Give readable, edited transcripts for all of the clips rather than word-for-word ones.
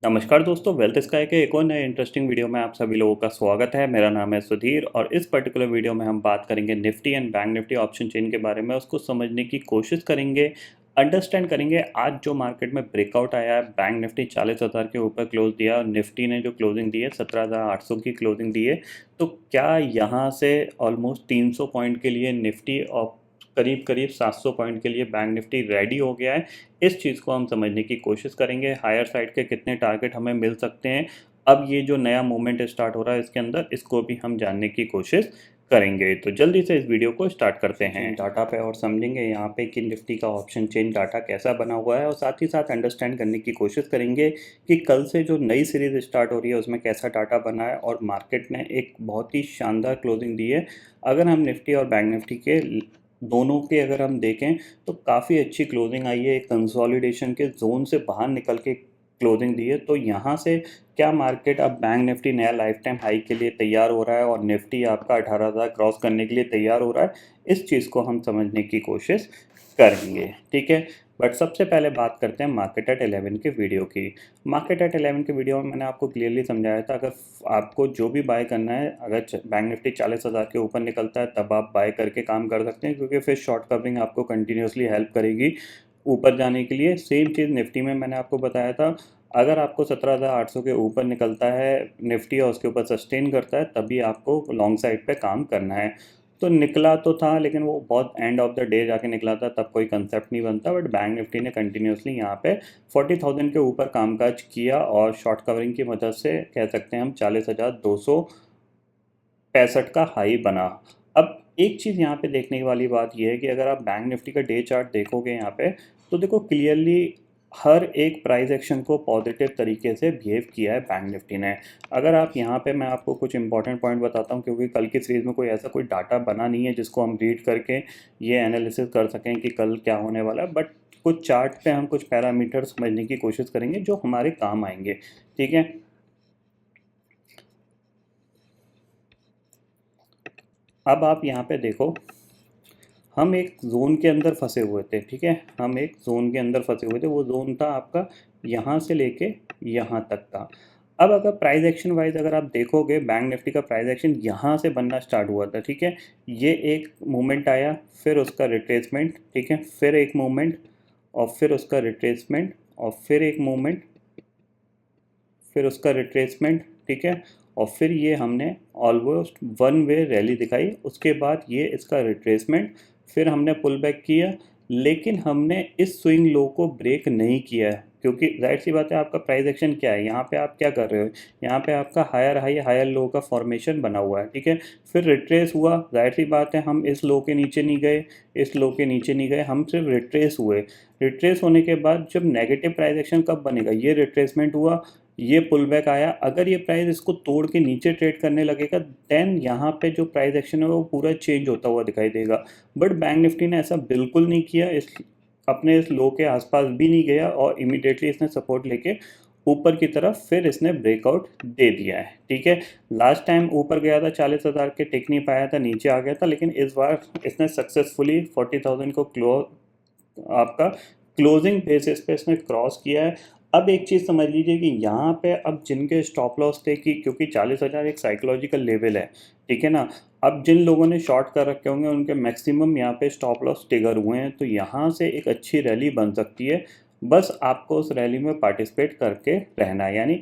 नमस्कार दोस्तों, wealth sky के एक और नए इंटरेस्टिंग वीडियो में आप सभी लोगों का स्वागत है। मेरा नाम है सुधीर और इस पर्टिकुलर वीडियो में हम बात करेंगे Nifty and bank Nifty option chain के बारे में। उसको समझने की कोशिश करेंगे, अंडरस्टैंड करेंगे। आज जो मार्केट में ब्रेकआउट आया है, बैंक निफ्टी 40,000 के ऊपर क्लोज दिया और निफ्टी ने जो क्लोजिंग दी है 17,800 की क्लोजिंग दी है। तो क्या यहाँ से ऑलमोस्ट 300 पॉइंट के लिए निफ्टी और करीब करीब 700 पॉइंट के लिए बैंक निफ्टी रेडी हो गया है? इस चीज़ को हम समझने की कोशिश करेंगे। हायर साइड के कितने टारगेट हमें मिल सकते हैं, अब ये जो नया मूवमेंट स्टार्ट हो रहा है इसके अंदर, इसको भी हम जानने की कोशिश करेंगे। तो जल्दी से इस वीडियो को स्टार्ट करते हैं डाटा पे और समझेंगे यहाँ पे कि निफ्टी का ऑप्शन चेन डाटा कैसा बना हुआ है, और साथ ही साथ अंडरस्टैंड करने की कोशिश करेंगे कि कल से जो नई सीरीज स्टार्ट हो रही है उसमें कैसा डाटा बना है। और मार्केट ने एक बहुत ही शानदार क्लोजिंग दी है। अगर हम निफ्टी और बैंक निफ्टी के दोनों के अगर हम देखें तो काफ़ी अच्छी क्लोजिंग आई है। एक कंसोलिडेशन के जोन से बाहर निकल के क्लोजिंग दी है। तो यहाँ से क्या मार्केट अब बैंक निफ्टी नया लाइफ टाइम हाई के लिए तैयार हो रहा है और निफ्टी आपका 18,000 क्रॉस करने के लिए तैयार हो रहा है? इस चीज़ को हम समझने की कोशिश करेंगे, ठीक है। बट सबसे पहले बात करते हैं मार्केट एट 11 के वीडियो की। मार्केट एट 11 के वीडियो में मैंने आपको क्लियरली समझाया था, अगर आपको जो भी बाय करना है, अगर बैंक निफ्टी 40,000 के ऊपर निकलता है तब आप बाय करके काम कर सकते हैं, क्योंकि फिर शॉर्ट कवरिंग आपको कंटिन्यूसली हेल्प करेगी ऊपर जाने के लिए। सेम चीज़ निफ्टी में मैंने आपको बताया था, अगर आपको 17,800 के ऊपर निकलता है निफ्टी और उसके ऊपर सस्टेन करता है तभी आपको लॉन्ग साइड पे काम करना है। तो निकला तो था, लेकिन वो बहुत एंड ऑफ द डे जाके निकला था, तब कोई कंसेप्ट नहीं बनता। बट बैंक निफ्टी ने कंटिन्यूसली यहाँ पे 40,000 के ऊपर कामकाज किया और शॉर्ट कवरिंग की मदद से कह सकते हैं हम 40,265 का हाई बना। अब एक चीज़ यहाँ पे देखने वाली बात यह है कि अगर आप बैंक निफ्टी का डे चार्ट देखोगे यहाँ पे, तो देखो क्लियरली हर एक प्राइस एक्शन को पॉजिटिव तरीके से बिहेव किया है बैंक निफ्टी ने। अगर आप यहाँ पे, मैं आपको कुछ इंपॉर्टेंट पॉइंट बताता हूँ, क्योंकि कल की सीरीज़ में कोई ऐसा कोई डाटा बना नहीं है जिसको हम रीड करके ये एनालिसिस कर सकें कि कल क्या होने वाला है। बट कुछ चार्ट पे हम कुछ पैरामीटर समझने की कोशिश करेंगे जो हमारे काम आएंगे, ठीक है। अब आप यहाँ पे देखो, हम एक जोन के अंदर फंसे हुए थे, ठीक है। हम एक जोन के अंदर फंसे हुए थे, वो जोन था आपका यहाँ से लेके यहाँ तक था। अब अगर प्राइस एक्शन वाइज अगर आप देखोगे, बैंक निफ्टी का प्राइस एक्शन यहाँ से बनना स्टार्ट हुआ था, ठीक है। ये एक मूवमेंट आया, फिर उसका रिट्रेसमेंट, ठीक है, फिर एक मूवमेंट और फिर उसका रिट्रेसमेंट और फिर एक मूवमेंट, फिर उसका रिट्रेसमेंट, ठीक है। और फिर ये हमने ऑलमोस्ट वन वे रैली दिखाई, उसके बाद ये इसका रिट्रेसमेंट, फिर हमने पुल बैक किया। लेकिन हमने इस स्विंग लो को ब्रेक नहीं किया है, क्योंकि जाहिर सी बात है, आपका प्राइस एक्शन क्या है, यहाँ पे आप क्या कर रहे हो, यहाँ पे आपका हायर हाई हायर लो का फॉर्मेशन बना हुआ है, ठीक है। फिर रिट्रेस हुआ, जाहिर सी बात है हम इस लो के नीचे नहीं गए, इस लो के नीचे नहीं गए, हम सिर्फ रिट्रेस हुए। रिट्रेस होने के बाद जब नेगेटिव प्राइस एक्शन कब बनेगा, ये रिट्रेसमेंट हुआ, ये पुल बैक आया, अगर ये प्राइस इसको तोड़ के नीचे ट्रेड करने लगेगा, देन यहाँ पे जो प्राइस एक्शन है वो पूरा चेंज होता हुआ दिखाई देगा। बट बैंक निफ्टी ने ऐसा बिल्कुल नहीं किया, इस अपने इस लो के आसपास भी नहीं गया और इमीडिएटली इसने सपोर्ट लेके ऊपर की तरफ फिर इसने ब्रेकआउट दे दिया है, ठीक है। लास्ट टाइम ऊपर गया था 40,000 के, टिक नहीं पाया था, नीचे आ गया था, लेकिन इस बार इसने सक्सेसफुली 40,000 को आपका क्लोजिंग बेसिस पे इसने क्रॉस किया है। अब एक चीज़ समझ लीजिए कि यहाँ पे अब जिनके स्टॉप लॉस थे, कि क्योंकि 40,000 एक साइकोलॉजिकल लेवल है, ठीक है ना। अब जिन लोगों ने शॉर्ट कर रखे होंगे उनके मैक्सिमम यहाँ पे स्टॉप लॉस ट्रिगर हुए हैं, तो यहाँ से एक अच्छी रैली बन सकती है। बस आपको उस रैली में पार्टिसिपेट करके रहना है। यानी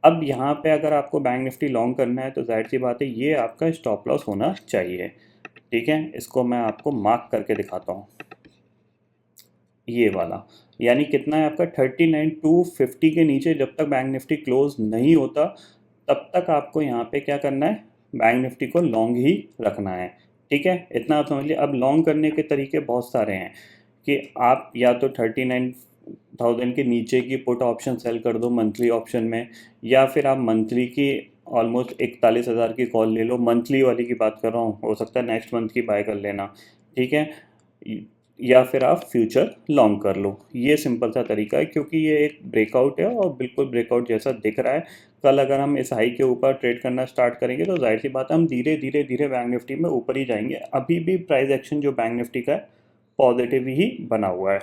अब यहाँ पे अगर आपको बैंक निफ्टी लॉन्ग करना है तो जाहिर सी बात है ये आपका स्टॉप लॉस होना चाहिए, ठीक है। इसको मैं आपको मार्क करके दिखाता हूँ, ये वाला। यानी कितना है आपका 39,250 के नीचे जब तक बैंक निफ्टी क्लोज नहीं होता तब तक आपको यहाँ पे क्या करना है, बैंक निफ्टी को लॉन्ग ही रखना है, ठीक है। इतना आप समझ लिया। अब लॉन्ग करने के तरीके बहुत सारे हैं, कि आप या तो 39,000 के नीचे की पुट ऑप्शन सेल कर दो मंथली ऑप्शन में, या फिर आप मंथली की ऑलमोस्ट 41,000 की कॉल ले लो। मंथली वाली की बात कर रहा हूँ, हो सकता है नेक्स्ट मंथ की बाय कर लेना, ठीक है। या फिर आप फ्यूचर लॉन्ग कर लो। ये सिंपल सा तरीका है, क्योंकि ये एक ब्रेकआउट है और बिल्कुल ब्रेकआउट जैसा दिख रहा है। कल अगर हम इस हाई के ऊपर ट्रेड करना स्टार्ट करेंगे तो जाहिर सी बात है हम धीरे धीरे धीरे बैंक निफ्टी में ऊपर ही जाएंगे। अभी भी प्राइस एक्शन जो बैंक निफ्टी का है पॉजिटिव ही बना हुआ है,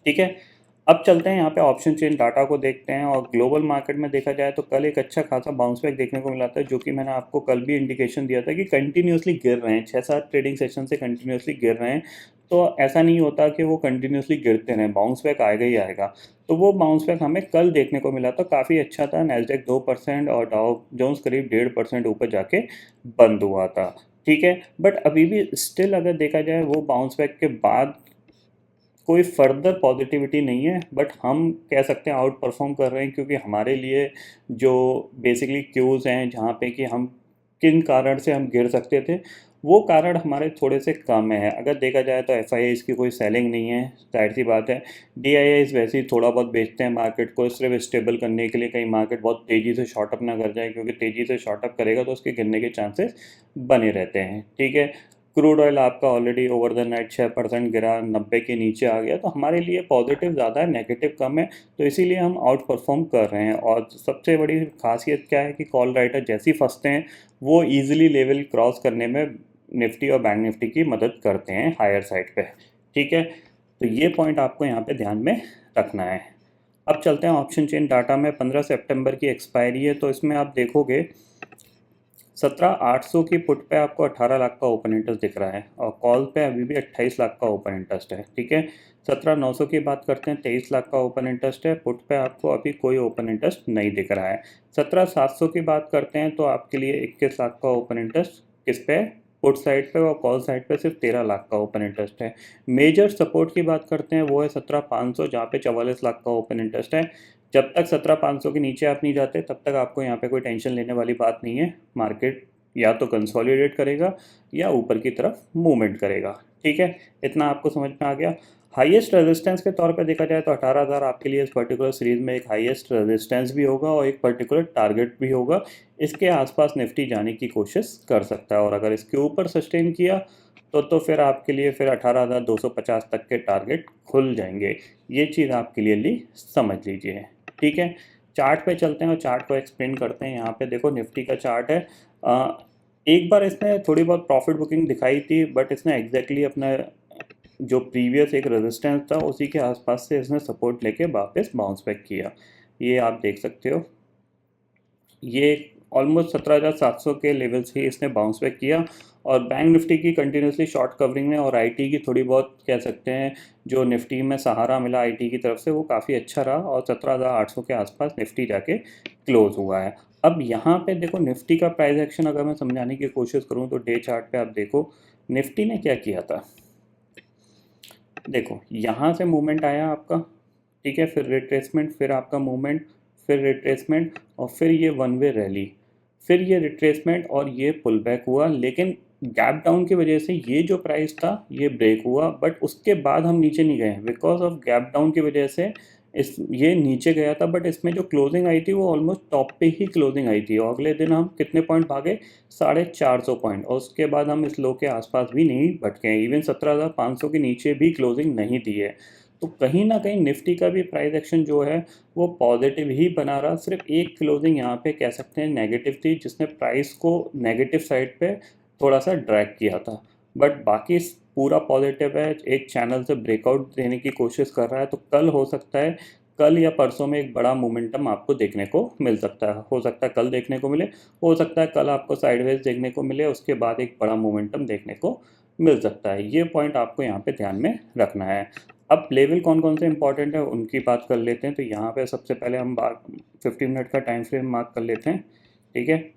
ठीक है। अब चलते हैं यहाँ पे ऑप्शन चेन डाटा को देखते हैं, और ग्लोबल मार्केट में देखा जाए तो कल एक अच्छा खासा बाउंस बैक देखने को मिला था, जो कि मैंने आपको कल भी इंडिकेशन दिया था कि कंटिन्यूसली गिर रहे हैं, 6-7 ट्रेडिंग सेशन से कंटिन्यूसली गिर रहे हैं। तो ऐसा नहीं होता कि वो कंटिन्यूसली गिरते रहें, बाउंस बैक आएगा ही आएगा। तो वो बाउंस बैक हमें कल देखने को मिला था, काफ़ी अच्छा था। नैस्डैक 2% और डाउ जोन्स करीब 1.5% ऊपर जाके बंद हुआ था, ठीक है। बट अभी भी स्टिल अगर देखा जाए वो बाउंस बैक के बाद कोई फर्दर पॉजिटिविटी नहीं है, बट हम कह सकते हैं आउट परफॉर्म कर रहे हैं, क्योंकि हमारे लिए जो बेसिकली क्यूज़ हैं जहाँ पे कि हम किन कारण से हम गिर सकते थे, वो कारण हमारे थोड़े से कम है। अगर देखा जाए तो एफ आई की कोई सेलिंग नहीं है, जाहिर सी बात है। डी आई आईज वैसे ही थोड़ा बहुत बेचते हैं मार्केट को सिर्फ स्टेबल करने के लिए, कहीं मार्केट बहुत तेज़ी से शॉर्ट अप ना कर जाए, क्योंकि तेज़ी से शॉर्ट अप करेगा तो उसके गिरने के चांसेस बने रहते हैं, ठीक है। क्रूड ऑयल आपका ऑलरेडी ओवर द नाइट 6% गिरा, 90 के नीचे आ गया, तो हमारे लिए पॉजिटिव ज़्यादा है, नेगेटिव कम है। तो इसीलिए हम आउट परफॉर्म कर रहे हैं। और सबसे बड़ी खासियत क्या है कि कॉल राइटर जैसे ही फंसते हैं वो ईजिली लेवल क्रॉस करने में निफ्टी और बैंक निफ्टी की मदद करते हैं हायर साइड पे, ठीक है। तो ये पॉइंट आपको यहाँ पे ध्यान में रखना है। अब चलते हैं ऑप्शन चेन डाटा में। 15 सितंबर की एक्सपायरी है, तो इसमें आप देखोगे 17,800 की पुट पे आपको 18 लाख का ओपन इंटरेस्ट दिख रहा है, और कॉल पे अभी भी 28 लाख का ओपन इंटरेस्ट है, ठीक है। 17,900 की बात करते हैं, 23 लाख का ओपन इंटरेस्ट है। पुट पे आपको अभी कोई ओपन इंटरेस्ट नहीं दिख रहा है। 17,700 की बात करते हैं तो आपके लिए 21 लाख का ओपन इंटरेस्ट किस पे, पुट साइड पे, और कॉल साइड पे सिर्फ 13 लाख का ओपन इंटरेस्ट है। मेजर सपोर्ट की बात करते हैं वो है 17,500, जहाँ पे 44 लाख का ओपन इंटरेस्ट है। जब तक 17,500 के नीचे आप नहीं जाते तब तक आपको यहाँ पे कोई टेंशन लेने वाली बात नहीं है। मार्केट या तो कंसोलिडेट करेगा या ऊपर की तरफ मूवमेंट करेगा, ठीक है। इतना आपको समझ में आ गया। हाईएस्ट रेजिस्टेंस के तौर पे देखा जाए तो 18,000 आपके लिए इस पर्टिकुलर सीरीज में एक हाईएस्ट रेजिस्टेंस भी होगा और एक पर्टिकुलर टारगेट भी होगा। इसके आसपास निफ्टी जाने की कोशिश कर सकता है, और अगर इसके ऊपर सस्टेन किया तो फिर आपके लिए फिर 18,250 तक के टारगेट खुल जाएंगे। ये चीज़ आपके लिए समझ लीजिए, ठीक है। चार्ट पे चलते हैं और चार्ट को एक्सप्लेन करते हैं। यहाँ पे देखो निफ्टी का चार्ट है। एक बार इसने थोड़ी बहुत प्रॉफिट बुकिंग दिखाई थी, बट इसने एग्जैक्टली अपना जो प्रीवियस एक रेजिस्टेंस था उसी के आसपास से इसने सपोर्ट लेके वापस बाउंस बैक किया। ये आप देख सकते हो, ये ऑलमोस्ट 17,700 के लेवल से ही इसने बाउंस बैक किया। और बैंक निफ्टी की कंटिन्यूसली शॉर्ट कवरिंग में और आईटी की थोड़ी बहुत कह सकते हैं जो निफ्टी में सहारा मिला आईटी की तरफ से, वो काफ़ी अच्छा रहा, और 17,800 के आसपास निफ्टी जाके क्लोज हुआ है। अब यहाँ पे देखो निफ्टी का प्राइस एक्शन अगर मैं समझाने की कोशिश करूँ तो डे चार्ट पे आप देखो निफ्टी ने क्या किया था। देखो यहाँ से मूवमेंट आया आपका, ठीक है, फिर रिट्रेसमेंट, फिर आपका मूवमेंट, फिर रिट्रेसमेंट, और फिर ये वन वे रैली, फिर ये रिट्रेसमेंट और ये पुल बैक हुआ। लेकिन गैप डाउन की वजह से ये जो प्राइस था ये ब्रेक हुआ, बट उसके बाद हम नीचे नहीं गए बिकॉज ऑफ गैप डाउन की वजह से। इस ये नीचे गया था, बट इसमें जो क्लोजिंग आई थी वो ऑलमोस्ट टॉप पे ही क्लोजिंग आई थी, और अगले दिन हम कितने पॉइंट भागे, 450 पॉइंट, और उसके बाद हम इस लो के आसपास भी नहीं भटके, इवन 17,500 के नीचे भी क्लोजिंग नहीं दी है। तो कहीं ना कहीं निफ्टी का भी प्राइस एक्शन जो है वो पॉजिटिव ही बना रहा। सिर्फ एक क्लोजिंग यहाँ पे कह सकते हैं नेगेटिव थी, जिसने प्राइस को नेगेटिव साइड पे थोड़ा सा ड्रैग किया था, बट बाकी पूरा पॉजिटिव है। एक चैनल से ब्रेकआउट देने की कोशिश कर रहा है, तो कल हो सकता है, कल या परसों में एक बड़ा मोमेंटम आपको देखने को मिल सकता है। हो सकता है कल देखने को मिले, हो सकता है कल आपको साइडवेज देखने को मिले, उसके बाद एक बड़ा मोमेंटम देखने को मिल सकता है। ये पॉइंट आपको यहाँ पे ध्यान में रखना है। अब लेवल कौन कौन से इंपॉर्टेंट है उनकी बात कर लेते हैं। तो यहाँ पे सबसे पहले हम 50 मिनट का टाइम फ्रेम मार्क कर लेते हैं, ठीक है।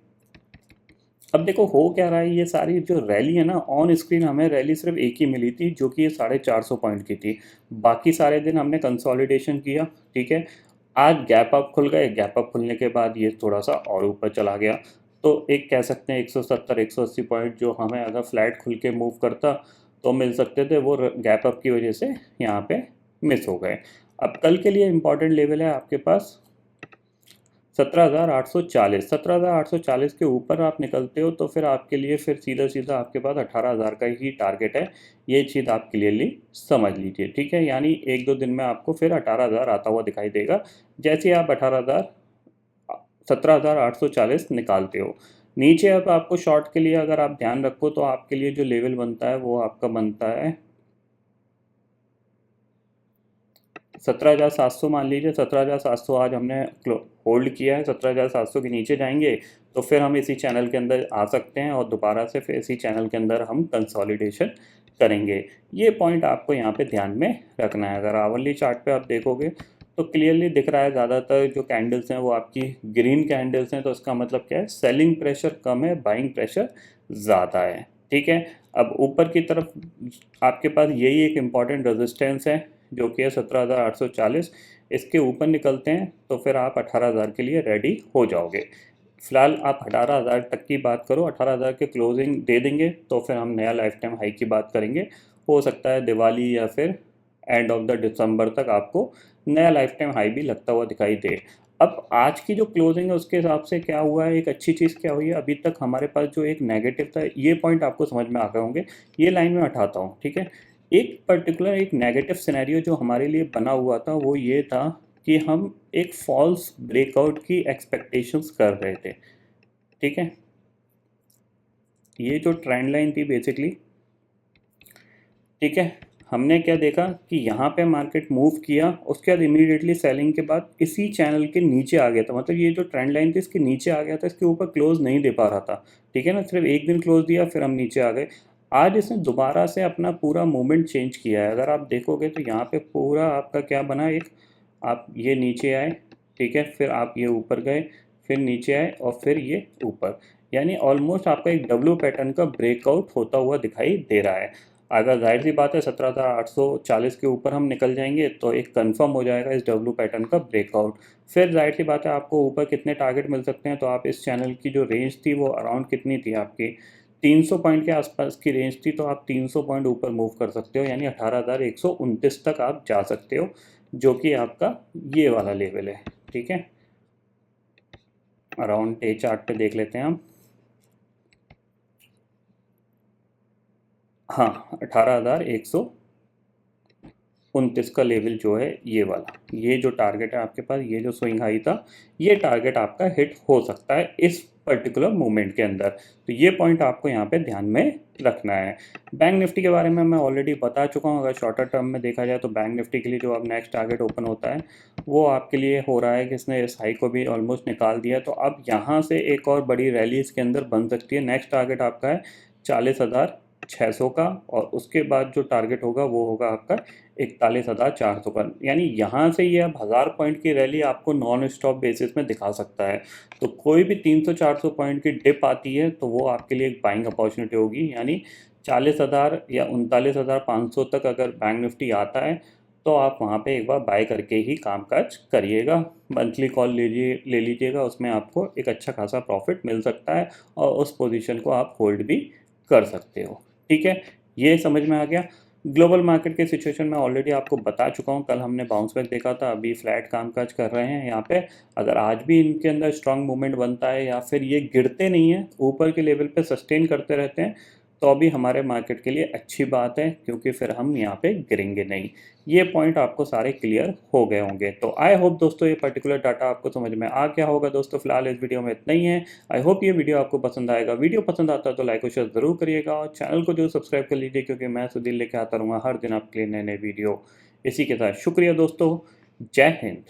अब देखो हो क्या रहा है, ये सारी जो रैली है ना, ऑन स्क्रीन हमें रैली सिर्फ एक ही मिली थी जो कि ये 450 पॉइंट की थी। बाकी सारे दिन हमने कंसोलिडेशन किया, ठीक है। आज गैप अप खुल गए, गैप अप खुलने के बाद ये थोड़ा सा और ऊपर चला गया। तो एक कह सकते हैं 170 180 पॉइंट जो हमें अगर फ्लैट खुल के मूव करता तो मिल सकते थे, वो गैप अप की वजह से यहाँ पे मिस हो गए। अब कल के लिए इम्पॉर्टेंट लेवल है आपके पास 17,840। 17,840 के ऊपर आप निकलते हो तो फिर आपके लिए फिर सीधा सीधा आपके पास 18,000 का ही टारगेट है। ये चीज़ आप क्लियरली समझ लीजिए, ठीक है। यानी एक दो दिन में आपको फिर 18,000 आता हुआ दिखाई देगा, जैसे आप 17,840 निकालते हो। नीचे अब आपको शॉर्ट के लिए अगर आप ध्यान रखो तो आपके लिए जो लेवल बनता है वो आपका बनता है 17,700 मान लीजिए, 17,700 आज हमने होल्ड किया है, 17,700 के नीचे जाएंगे तो फिर हम इसी चैनल के अंदर आ सकते हैं और दोबारा से फिर इसी चैनल के अंदर हम कंसोलिडेशन करेंगे। ये पॉइंट आपको यहाँ पे ध्यान में रखना है। अगर आवरली चार्ट पे आप देखोगे तो क्लियरली दिख रहा है ज़्यादातर जो कैंडल्स हैं वो आपकी ग्रीन कैंडल्स हैं, तो इसका मतलब क्या है, सेलिंग प्रेशर कम है, बाइंग प्रेशर ज़्यादा है। ठीक है, अब ऊपर की तरफ आपके पास यही एक इम्पॉर्टेंट रेजिस्टेंस है जो कि है 17,840। इसके ऊपर निकलते हैं तो फिर आप 18,000 के लिए रेडी हो जाओगे। फिलहाल आप 18,000 तक की बात करो, 18,000 के क्लोजिंग दे देंगे तो फिर हम नया लाइफ टाइम हाई की बात करेंगे। हो सकता है दिवाली या फिर एंड ऑफ द दिसंबर तक आपको नया लाइफ टाइम हाई भी लगता हुआ दिखाई दे। अब आज की जो क्लोजिंग है उसके हिसाब से क्या हुआ है, एक अच्छी चीज़ क्या हुई है, अभी तक हमारे पास जो एक नेगेटिव था, ये पॉइंट आपको समझ में आ गए होंगे। ये लाइन में हटाता हूँ, ठीक है। एक पर्टिकुलर एक नेगेटिव सिनेरियो जो हमारे लिए बना हुआ था वो ये था कि हम एक फॉल्स ब्रेकआउट की एक्सपेक्टेशंस कर रहे थे। ठीक है, ये जो ट्रेंड लाइन थी बेसिकली, ठीक है, हमने क्या देखा कि यहाँ पे मार्केट मूव किया, उसके बाद इमीडिएटली सेलिंग के बाद इसी चैनल के नीचे आ गया था। मतलब ये जो ट्रेंड लाइन थी इसके नीचे आ गया था, इसके ऊपर क्लोज नहीं दे पा रहा था। ठीक है ना, सिर्फ एक दिन क्लोज दिया फिर हम नीचे आ गए। आज इसने दोबारा से अपना पूरा मूवमेंट चेंज किया है। अगर आप देखोगे तो यहाँ पे पूरा आपका क्या बना, एक आप ये नीचे आए, ठीक है, फिर आप ये ऊपर गए, फिर नीचे आए और फिर ये ऊपर, यानी ऑलमोस्ट आपका एक डब्ल्यू पैटर्न का ब्रेकआउट होता हुआ दिखाई दे रहा है। अगर जाहिर सी बात है 17,840 के ऊपर हम निकल जाएंगे तो एक कंफर्म हो जाएगा इस डब्ल्यू पैटर्न का ब्रेकआउट। फिर जाहिर सी बात है आपको ऊपर कितने टारगेट मिल सकते हैं, तो आप इस चैनल की जो रेंज थी वो अराउंड कितनी थी आपकी, 300 पॉइंट के आसपास की रेंज थी, तो आप 300 पॉइंट ऊपर मूव कर सकते हो, यानी 18,129 तक आप जा सकते हो, जो कि आपका ये वाला लेवल है। ठीक है, अराउंड डे चार्ट पे देख लेते हैं हम। हाँ, 18,129 का लेवल जो है ये वाला, ये जो टारगेट है आपके पास, ये जो स्विंग हाई था, ये टारगेट आपका हिट हो सकता है इस पर्टिकुलर मूवमेंट के अंदर। तो ये पॉइंट आपको यहाँ पे ध्यान में रखना है। बैंक निफ्टी के बारे में मैं ऑलरेडी बता चुका हूँ। अगर शॉर्टर टर्म में देखा जाए तो बैंक निफ्टी के लिए जो अब नेक्स्ट टारगेट ओपन होता है वो आपके लिए हो रहा है कि इसने इस हाई को भी ऑलमोस्ट निकाल दिया, तो अब यहाँ से एक और बड़ी रैली इसके अंदर बन सकती है। नेक्स्ट टारगेट आपका है 40,600 का, और उसके बाद जो टारगेट होगा वो होगा आपका 41,400 का। यानी यहाँ से ये अब 1000 पॉइंट की रैली आपको नॉन स्टॉप बेसिस में दिखा सकता है। तो कोई भी 300-400 पॉइंट की डिप आती है तो वो आपके लिए एक बाइंग अपॉर्चुनिटी होगी। यानी 40,000 या 39,500 तक अगर बैंक निफ्टी आता है तो आप वहाँ पे एक बार बाय करके ही कामकाज करिएगा। मंथली कॉल ले लीजिएगा, उसमें आपको एक अच्छा खासा प्रॉफिट मिल सकता है और उस पोजीशन को आप होल्ड भी कर सकते हो। ठीक है, ये समझ में आ गया। ग्लोबल मार्केट के सिचुएशन में ऑलरेडी आपको बता चुका हूँ। कल हमने बाउंस बैक देखा था, अभी फ्लैट कामकाज कर रहे हैं यहाँ पे। अगर आज भी इनके अंदर स्ट्रांग मूवमेंट बनता है या फिर ये गिरते नहीं हैं, ऊपर के लेवल पे सस्टेन करते रहते हैं, तो अभी हमारे मार्केट के लिए अच्छी बात है, क्योंकि फिर हम यहाँ पे गिरेंगे नहीं। ये पॉइंट आपको सारे क्लियर हो गए होंगे। तो आई होप दोस्तों ये पर्टिकुलर डाटा आपको समझ में आ गया होगा। दोस्तों फिलहाल इस वीडियो में इतना ही है। आई होप ये वीडियो आपको पसंद आएगा। वीडियो पसंद आता है तो लाइक और शेयर ज़रूर करिएगा और चैनल को जो सब्सक्राइब कर लीजिए, क्योंकि मैं सुधीर लेके आता रहूँगा हर दिन आपके लिए नए नए वीडियो। इसी के साथ शुक्रिया दोस्तों, जय हिंद।